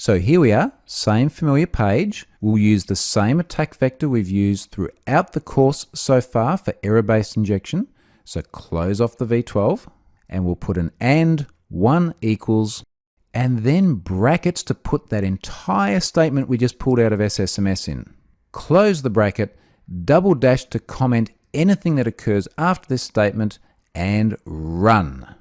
So here we are, same familiar page. We'll use the same attack vector we've used throughout the course so far for error-based injection. So close off the V12 and we'll put an and 1 equals and then brackets to put that entire statement we just pulled out of SSMS in. Close the bracket, double dash to comment anything that occurs after this statement and run.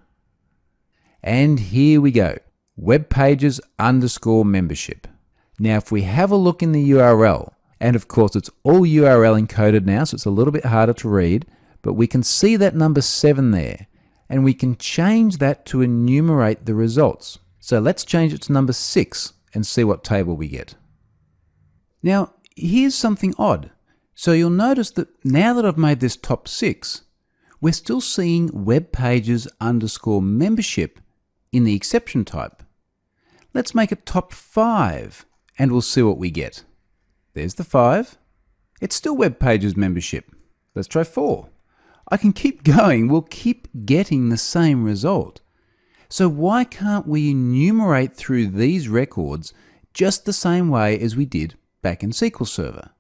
And here we go. webpages_membership. Now if we have a look in the URL, and of course it's all URL encoded now, so it's a little bit harder to read, but we can see that number 7 there, and we can change that to enumerate the results. So let's change it to number 6 and see what table we get. Now here's something odd. So you'll notice that now that I've made this top 6, we're still seeing webpages_membership in the exception type. Let's make it top 5 and we'll see what we get. There's the 5. It's still web pages membership. Let's try 4. I can keep going. We'll keep getting the same result. So why can't we enumerate through these records just the same way as we did back in SQL Server?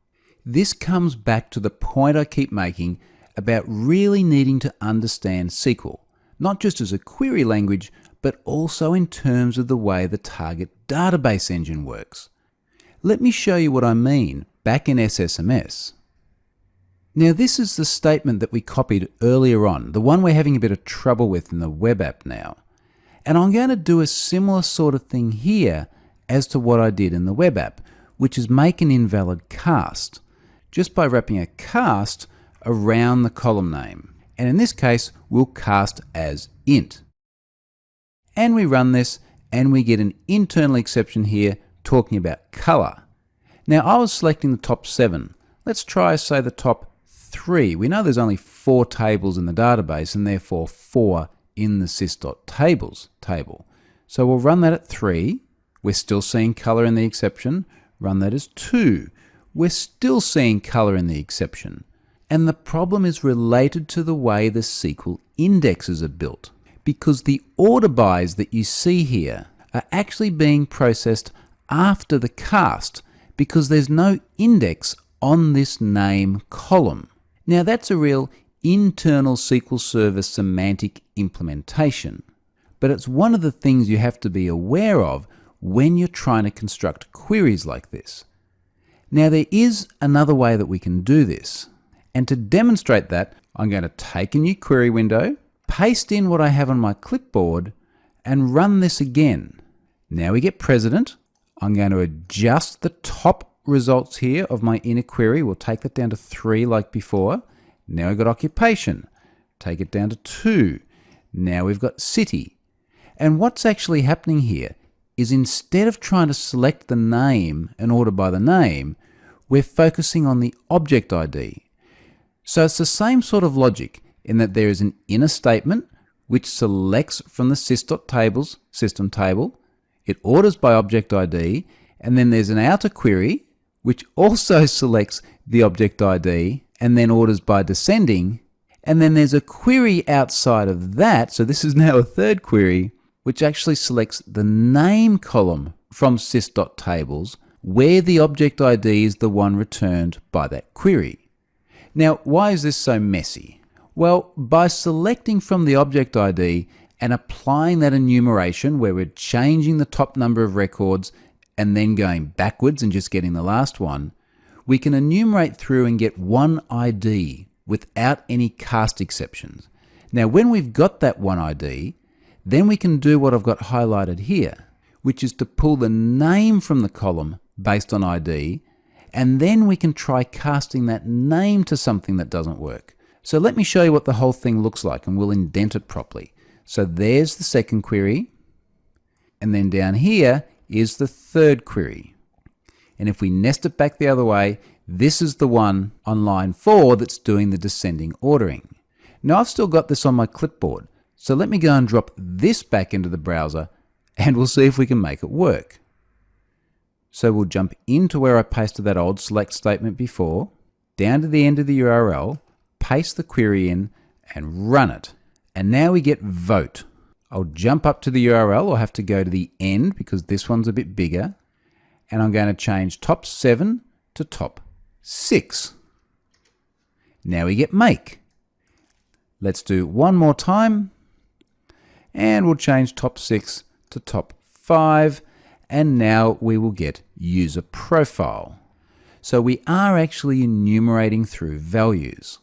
This comes back to the point I keep making about really needing to understand SQL, not just as a query language, but also in terms of the way the target database engine works. Let me show you what I mean back in SSMS. Now this is the statement that we copied earlier on, the one we're having a bit of trouble with in the web app now. And I'm going to do a similar sort of thing here as to what I did in the web app, which is make an invalid cast, just by wrapping a cast around the column name. And in this case, we'll cast as int. And we run this and we get an internal exception here talking about color. Now I was selecting the top 7. Let's try, say, the top 3. We know there's only 4 tables in the database and therefore 4 in the sys.tables table. So we'll run that at 3. We're still seeing color in the exception. Run that as 2. We're still seeing color in the exception. And the problem is related to the way the SQL indexes are built, because the order bys that you see here are actually being processed after the cast because there's no index on this name column. Now that's a real internal SQL Server semantic implementation, but it's one of the things you have to be aware of when you're trying to construct queries like this. Now there is another way that we can do this, and to demonstrate that, I'm going to take a new query window, paste in what I have on my clipboard, and run this again. Now we get president. I'm going to adjust the top results here of my inner query. We'll take that down to 3 like before. Now we've got occupation. Take it down to 2. Now we've got city. And what's actually happening here is instead of trying to select the name and order by the name, we're focusing on the object ID. So it's the same sort of logic in that there is an inner statement which selects from the sys.tables system table. It orders by object ID, and then there's an outer query which also selects the object ID and then orders by descending. And then there's a query outside of that, so this is now a third query, which actually selects the name column from sys.tables where the object ID is the one returned by that query. Now, why is this so messy? Well, by selecting from the object ID and applying that enumeration where we're changing the top number of records and then going backwards and just getting the last one, we can enumerate through and get one ID without any cast exceptions. Now, when we've got that one ID, then we can do what I've got highlighted here, which is to pull the name from the column based on ID, and then we can try casting that name to something that doesn't work. So let me show you what the whole thing looks like, and we'll indent it properly. So there's the second query, and then down here is the third query. And if we nest it back the other way, this is the one on line 4 that's doing the descending ordering. Now I've still got this on my clipboard, so let me go and drop this back into the browser, and we'll see if we can make it work. So we'll jump into where I pasted that old select statement before, down to the end of the URL, paste the query in, and run it. And now we get vote. I'll jump up to the URL. I'll have to go to the end because this one's a bit bigger. and I'm going to change top 7 to top 6. Now we get make. Let's do one more time, and we'll change top 6 to top 5, and now we will get user profile. So we are actually enumerating through values.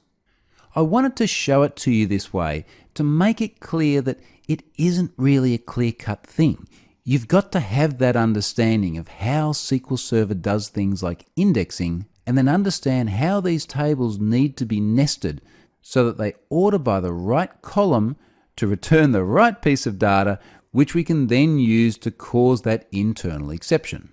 I wanted to show it to you this way to make it clear that it isn't really a clear-cut thing. You've got to have that understanding of how SQL Server does things like indexing, and then understand how these tables need to be nested so that they order by the right column to return the right piece of data, which we can then use to cause that internal exception.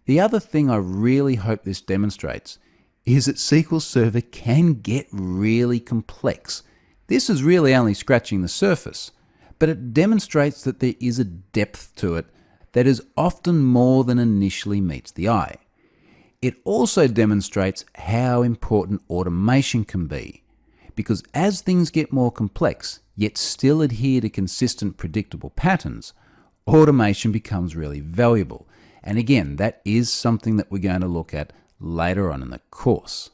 The other thing I really hope this demonstrates is that SQL Server can get really complex. This is really only scratching the surface, but it demonstrates that there is a depth to it that is often more than initially meets the eye. It also demonstrates how important automation can be, because as things get more complex, yet still adhere to consistent, predictable patterns, automation becomes really valuable. And again, that is something that we're going to look at later on in the course.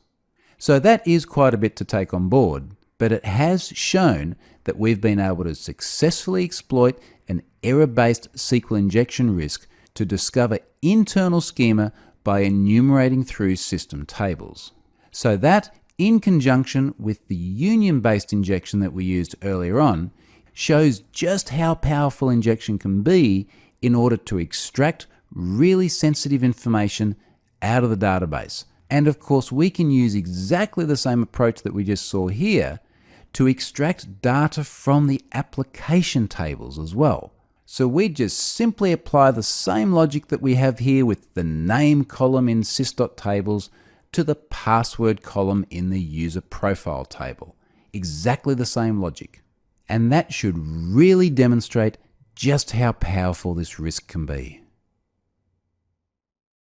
So that is quite a bit to take on board, but it has shown that we've been able to successfully exploit an error-based SQL injection risk to discover internal schema by enumerating through system tables. So that, in conjunction with the union-based injection that we used earlier on, shows just how powerful injection can be in order to extract really sensitive information out of the database. And of course, we can use exactly the same approach that we just saw here to extract data from the application tables as well. So we just simply apply the same logic that we have here with the name column in sys.tables to the password column in the user profile table. Exactly the same logic. And that should really demonstrate just how powerful this risk can be.